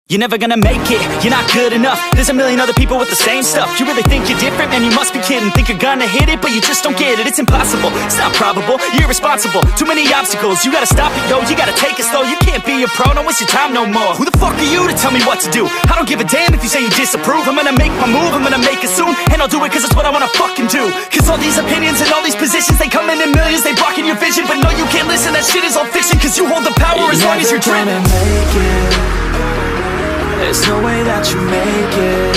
You're never gonna make it, you're not good enough. There's a million other people with the same stuff. You really think you're different? Man, you must be kidding. Think you're gonna hit it, but you just don't get it. It's impossible, it's not probable, you're irresponsible. Too many obstacles, you gotta stop it, yo. You gotta take it slow, you can't be a pro. Don't waste your time no more. Who the fuck are you to tell me what to do? I don't give a damn if you say you disapprove. I'm gonna make my move, I'm gonna make it soon. And I'll do it cause it's what I wanna fucking do. Cause all these opinions and all these positions, they come in millions, they blocking your vision. But no, you can't listen, that shit is all fiction. Cause you hold the power as long as you're dreaming. There's no way that you make it.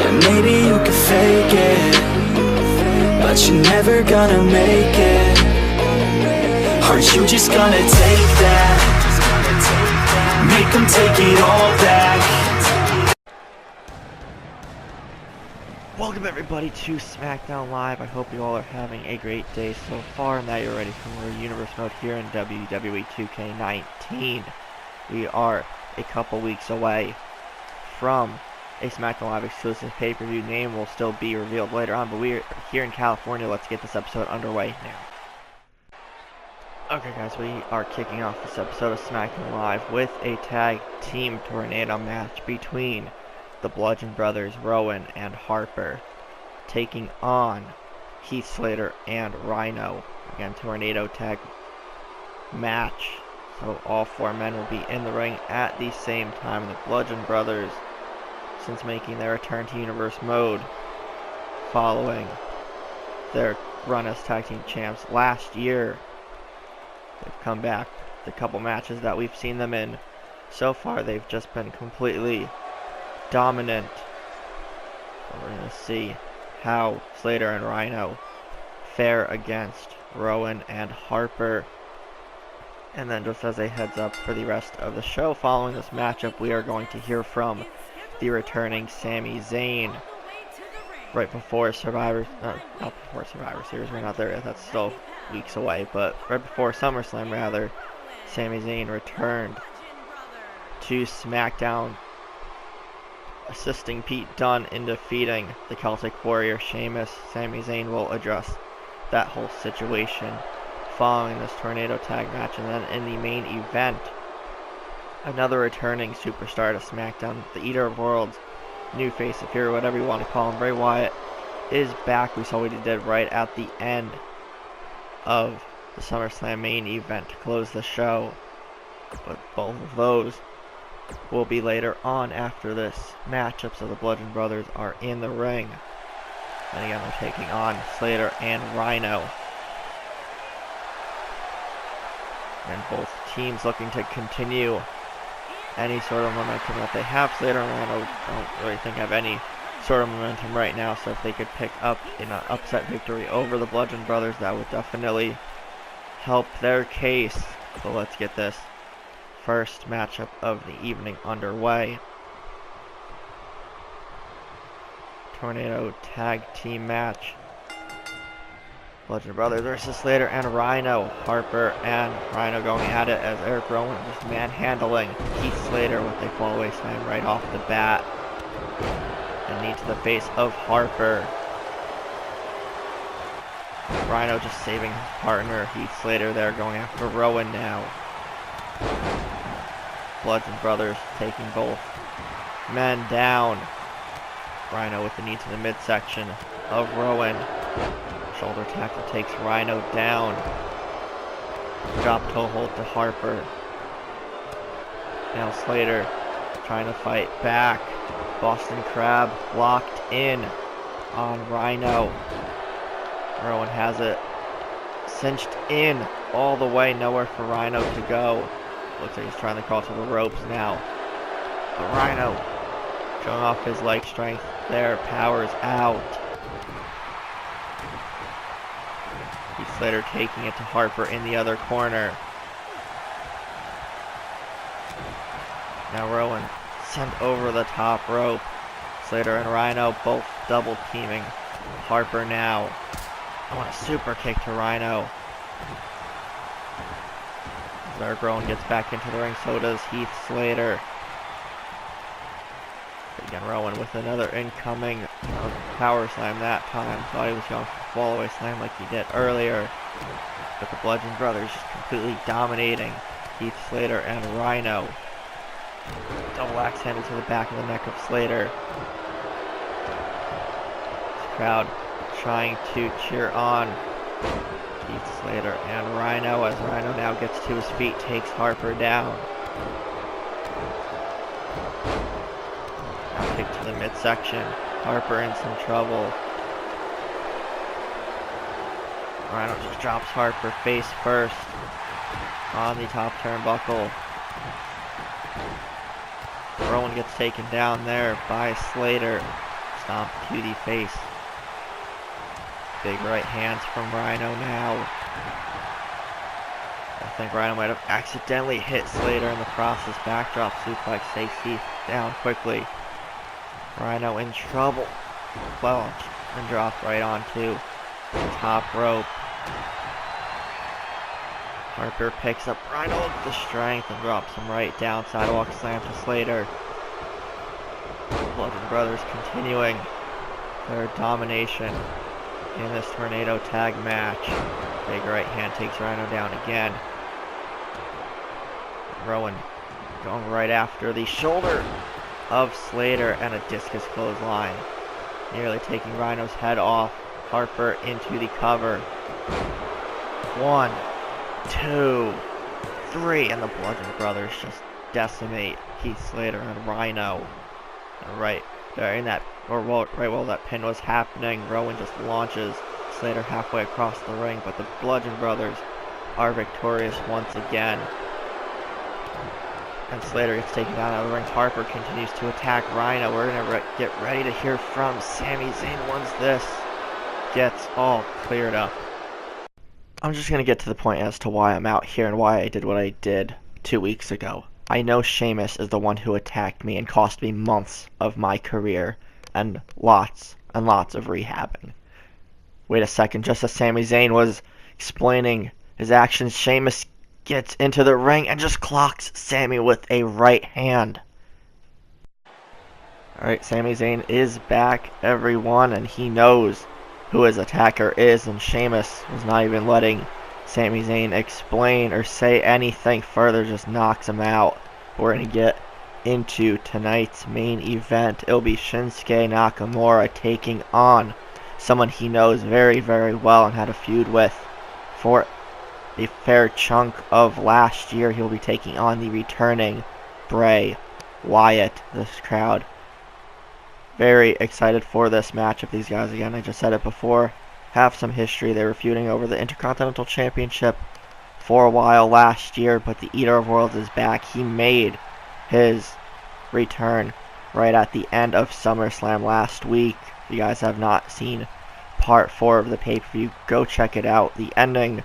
And maybe you can fake it, but you're never gonna make it. Aren't you just gonna take that? Make them take it all back. Welcome everybody to Smackdown Live. I hope you all are having a great day so far and that you're ready for more universe mode here in WWE 2K19. We are a couple weeks away from a Smackdown Live exclusive pay-per-view. Name will still be revealed later on, but we're here in California. Let's get this episode underway now. Okay guys, we are kicking off this episode of Smackdown Live with a tag team tornado match between the Bludgeon Brothers, Rowan and Harper, taking on Heath Slater and Rhino. Again, tornado tag match. So all four men will be in the ring at the same time. The Bludgeon Brothers, since making their return to Universe mode following their run as tag team champs last year, they've come back. The couple matches that we've seen them in so far, they've just been completely dominant. So we're going to see how Slater and Rhino fare against Rowan and Harper. And then just as a heads up for the rest of the show, following this matchup, we are going to hear from the returning Sami Zayn right before Survivor, not before Survivor Series, we're not there yet, that's still weeks away, but right before SummerSlam rather, Sami Zayn returned to SmackDown, assisting Pete Dunne in defeating the Celtic Warrior Sheamus. Sami Zayn will address that whole situation following this tornado tag match. And then in the main event, another returning superstar to SmackDown, the Eater of Worlds, new face of hero, whatever you want to call him, Bray Wyatt, is back. We saw what he did right at the end of the SummerSlam main event to close the show, but both of those will be later on after this matchup. So the Bludgeon Brothers are in the ring, and again they're taking on Slater and Rhino. And both teams looking to continue any sort of momentum that they have. Slater and Rhino don't really think have any sort of momentum right now, so if they could pick up an upset victory over the Bludgeon Brothers, that would definitely help their case. So let's get this first matchup of the evening underway. Tornado tag team match. Bludgeon Brothers versus Slater and Rhino. Harper and Rhino going at it as Eric Rowan just manhandling Heath Slater with a fallaway slam right off the bat. And knee to the face of Harper. Rhino just saving his partner, Heath Slater, there going after Rowan now. Bludgeon Brothers taking both men down. Rhino with the knee to the midsection of Rowan. Shoulder tackle takes Rhino down. Drop toe hold to Harper. Now Slater trying to fight back. Boston Crab locked in on Rhino. Rowan has it cinched in all the way, nowhere for Rhino to go. Looks like he's trying to crawl to the ropes now. But Rhino showing off his leg strength there, powers out. Heath Slater taking it to Harper in the other corner. Now Rowan sent over the top rope. Slater and Rhino both double teaming Harper now. I want a super kick to Rhino. Eric Rowan gets back into the ring, so does Heath Slater. Again, Rowan with another incoming power slam that time. Thought he was going for a fallaway slam like he did earlier. But the Bludgeon Brothers just completely dominating Heath Slater and Rhino. Double axe handle to the back of the neck of Slater. This crowd trying to cheer on Keith Slater and Rhino, as Rhino now gets to his feet, takes Harper down. Now kick to the midsection. Harper in some trouble. Rhino just drops Harper face first on the top turnbuckle. Rowan gets taken down there by Slater. Stomp to the face. Big right hands from Rhino now. I think Rhino might have accidentally hit Slater in the process. Backdrop suplex takes Heath down quickly. Rhino in trouble. Well, and dropped right onto the top rope. Harper picks up Rhino with the strength and drops him right down. Sidewalk slam to Slater. Bludgeon Brothers continuing their domination in this tornado tag match. Big right hand takes Rhino down again. Rowan going right after the shoulder of Slater and a discus clothesline. Nearly taking Rhino's head off. Harper into the cover. 1, 2, 3, and the Bludgeon Brothers just decimate Keith Slater and Rhino. And right during that, right while that pin was happening, Rowan just launches Slater halfway across the ring, but the Bludgeon Brothers are victorious once again. And Slater gets taken down out of the ring. Harper continues to attack Rhino. We're going to get ready to hear from Sami Zayn once this gets all cleared up. I'm just going to get to the point as to why I'm out here and why I did what I did 2 weeks ago. I know Sheamus is the one who attacked me and cost me months of my career and lots of rehabbing. Wait a second, just as Sami Zayn was explaining his actions, Sheamus gets into the ring and just clocks Sami with a right hand. Alright, Sami Zayn is back, everyone, and he knows who his attacker is, and Sheamus was not even letting Sami Zayn explain or say anything further, just knocks him out. We're going to get into tonight's main event. It'll be Shinsuke Nakamura taking on someone he knows very, very well and had a feud with for a fair chunk of last year. He'll be taking on the returning Bray Wyatt. This crowd very excited for this match of these guys. Again, I just said it before, have some history. They were feuding over the Intercontinental Championship for a while last year, but the Eater of Worlds is back. He made his return right at the end of SummerSlam last week. If you guys have not seen part 4 of the pay-per-view, go check it out. The ending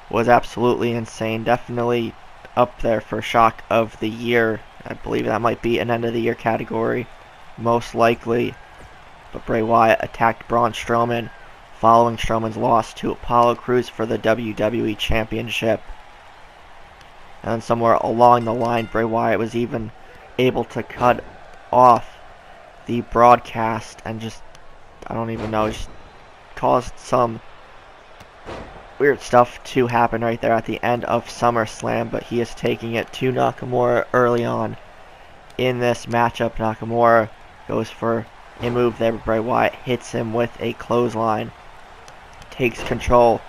was absolutely insane. Definitely up there for shock of the year. I believe that might be an end of the year category, most likely. But Bray Wyatt attacked Braun Strowman following Strowman's loss to Apollo Crews for the WWE Championship. And somewhere along the line, Bray Wyatt was even able to cut off the broadcast and just, I don't even know, just caused some weird stuff to happen right there at the end of SummerSlam. But he is taking it to Nakamura early on in this matchup. Nakamura goes for a move there, but Bray Wyatt hits him with a clothesline. Takes control.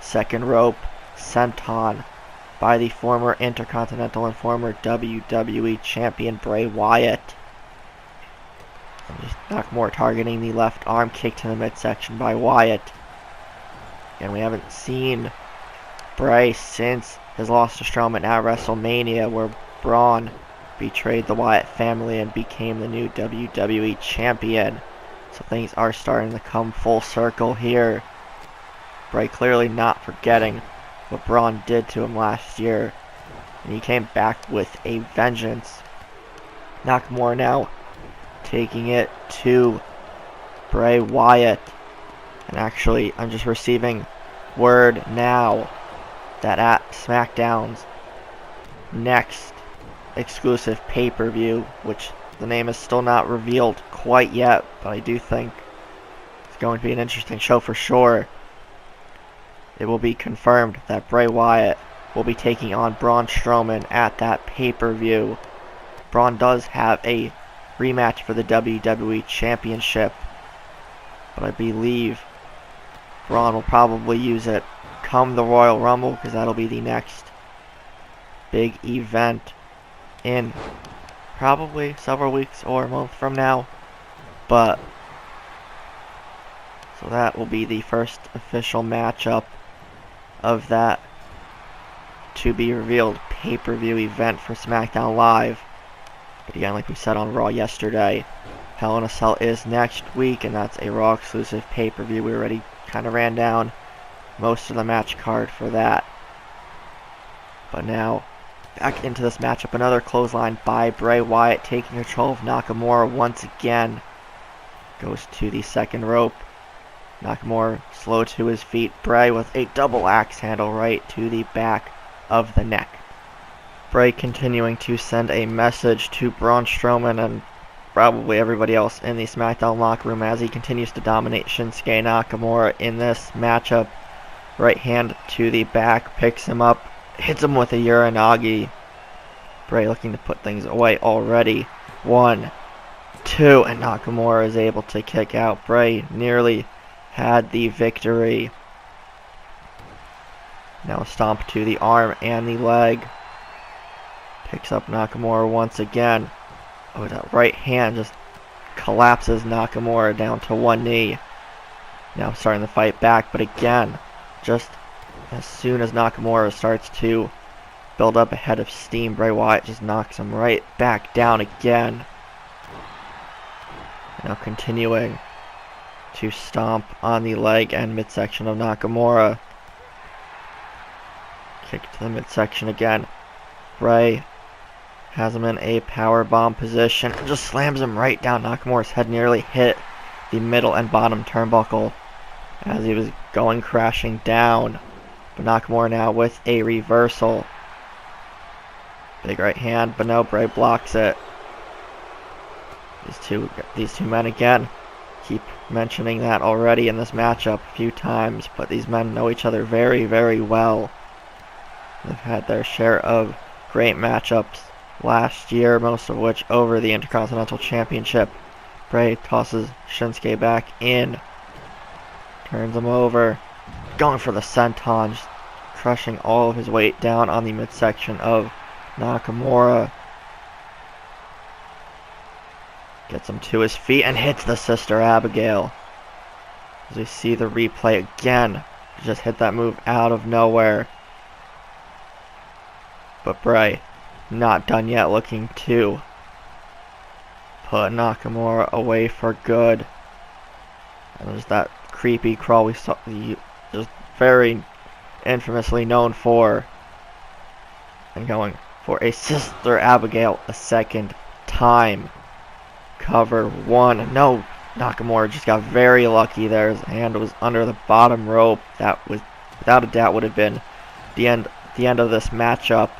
Second rope senton by the former Intercontinental and former WWE Champion Bray Wyatt. And just Nakamura targeting the left arm kick to the midsection by Wyatt. And we haven't seen Bray since his loss to Strowman at WrestleMania, where Braun betrayed the Wyatt family and became the new WWE Champion. So things are starting to come full circle here. Bray clearly not forgetting what Braun did to him last year, and he came back with a vengeance. Nakamura now taking it to Bray Wyatt. And actually, I'm just receiving word now that at Smackdown's next exclusive pay-per-view, which the name is still not revealed quite yet, but I do think it's going to be an interesting show for sure. It will be confirmed that Bray Wyatt will be taking on Braun Strowman at that pay-per-view. Braun does have a rematch for the WWE Championship, but I believe Braun will probably use it come the Royal Rumble, because that'll be the next big event in probably several weeks or a month from now. But so that will be the first official matchup of that to be revealed pay-per-view event for SmackDown Live. But again, like we said on Raw yesterday, Hell in a Cell is next week, and that's a Raw exclusive pay-per-view. We already kind of ran down most of the match card for that. But now, back into this matchup. Another clothesline by Bray Wyatt, taking control of Nakamura once again. Goes to the second rope. Nakamura slow to his feet. Bray with a double axe handle right to the back of the neck. Bray continuing to send a message to Braun Strowman and probably everybody else in the SmackDown locker room as he continues to dominate Shinsuke Nakamura in this matchup. Right hand to the back, picks him up, hits him with a Uranagi. Bray looking to put things away already. 1, 2, and Nakamura is able to kick out. Bray nearly had the victory. Now stomp to the arm and the leg. Picks up Nakamura once again. Oh, that right hand just collapses Nakamura down to one knee. Now starting the fight back, but again, just as soon as Nakamura starts to build up a head of steam, Bray Wyatt just knocks him right back down again. Now continuing to stomp on the leg and midsection of Nakamura. Kick to the midsection again. Bray has him in a powerbomb position and just slams him right down. Nakamura's head nearly hit the middle and bottom turnbuckle as he was going crashing down. But Nakamura now with a reversal. Big right hand, but no, Bray blocks it. These two men again keep mentioning that already in this matchup a few times, but these men know each other very, very well. They've had their share of great matchups last year, most of which over the Intercontinental Championship. Bray tosses Shinsuke back in, turns him over, going for the senton, just crushing all of his weight down on the midsection of Nakamura. Gets him to his feet and hits the Sister Abigail. As we see the replay again, he just hit that move out of nowhere. But Bray not done yet, looking to put Nakamura away for good. And there's that creepy crawl we saw, just very infamously known for. And going for a Sister Abigail a second time. Cover 1. No, Nakamura just got very lucky there. His hand was under the bottom rope. That was, without a doubt, would have been the end of this matchup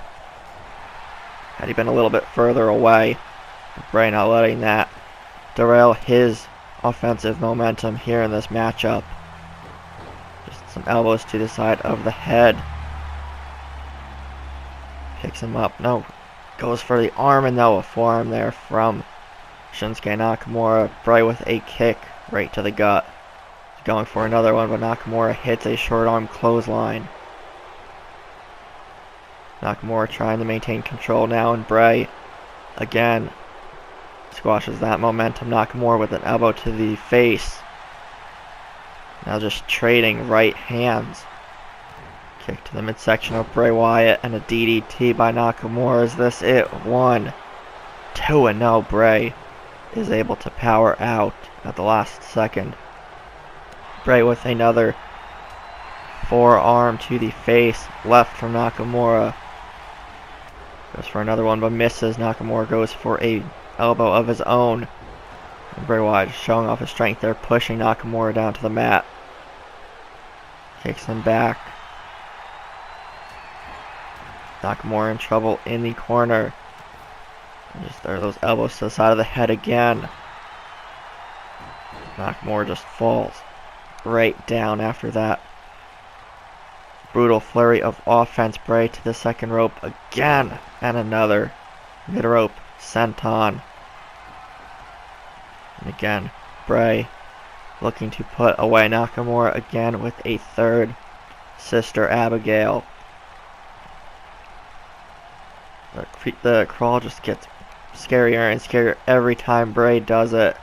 had he been a little bit further away. Bray not letting that derail his offensive momentum here in this matchup. Just some elbows to the side of the head. Picks him up. No. Goes for the arm, and no, a forearm there from Shinsuke Nakamura. Bray with a kick right to the gut. He's going for another one, but Nakamura hits a short arm clothesline. Nakamura trying to maintain control now, and Bray again squashes that momentum. Nakamura with an elbow to the face. Now just trading right hands. Kick to the midsection of Bray Wyatt and a DDT by Nakamura. Is this it? 1, 2, and no, Bray is able to power out at the last second. Bray with another forearm to the face, left from Nakamura. Goes for another one, but misses. Nakamura goes for a elbow of his own. And Bray Wyatt showing off his strength there, pushing Nakamura down to the mat. Kicks him back. Nakamura in trouble in the corner. And just there, those elbows to the side of the head again. Nakamura just falls right down after that. Brutal flurry of offense. Bray to the second rope again. And another. Mid-rope senton. And again, Bray looking to put away Nakamura again with a third Sister Abigail. The crawl just gets scarier and scarier every time Bray does it.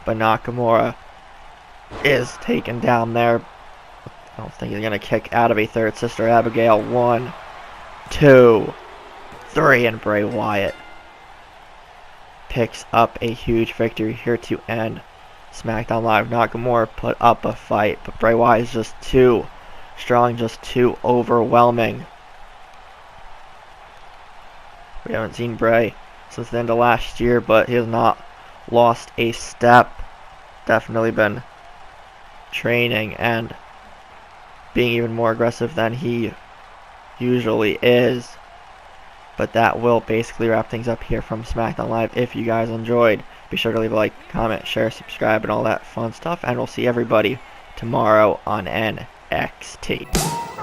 But Nakamura is taken down there. I don't think he's going to kick out of a third Sister Abigail. 1, 2, 3, and Bray Wyatt picks up a huge victory here to end SmackDown Live. Nakamura put up a fight, but Bray Wyatt is just too strong, just too overwhelming. We haven't seen Bray since the end of last year, but he has not lost a step. Definitely been training and being even more aggressive than he usually is. But that will basically wrap things up here from SmackDown Live. If you guys enjoyed, be sure to leave a like, comment, share, subscribe, and all that fun stuff. And we'll see everybody tomorrow on NXT.